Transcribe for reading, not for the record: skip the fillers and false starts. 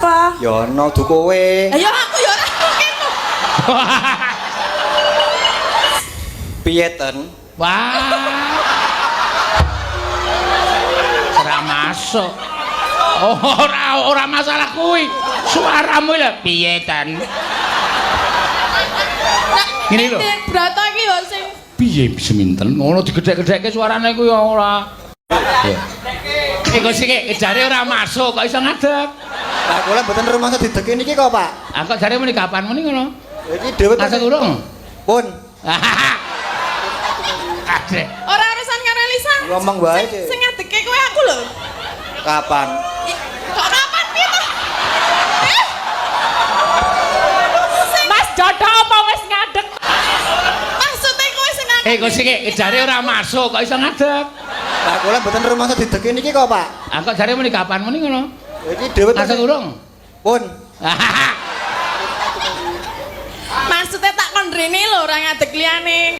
Apa? Ya ono du kowe. Ayo aku ya ora kene. Piye ten? Wah. Ora masuk. Ora masalah kuwi. Suaramu lho piye ten? Ngene lho. Brata iki yo sing Piye seminten ngono digedhek-gedhekke suarane kuwi ora. Iku sik jare ora masuk kok iso ngadeg. Lah kula mboten rumangsa dideki niki kok, Pak. Ah kok jare muni kapan muni ngono? Iki dhewe Masuk urung? Pun Adek. ora urusan karo Elisa. ngomong wae. Sing ngadeke kowe aku lho. Kapan? Kok kapan piye to? Mas jodoh apa wis ngadeg? Maksudnya kowe sing Kok sik jare ora masuk kok iso ngadeg. Lah kula mboten rumangsa dideki niki kok, Pak. Ah kok jare muni kapan muni ngono? Iki dhewe Masuk urung? Pun maksudnya tak kondrene lho ora ngadeg liyane.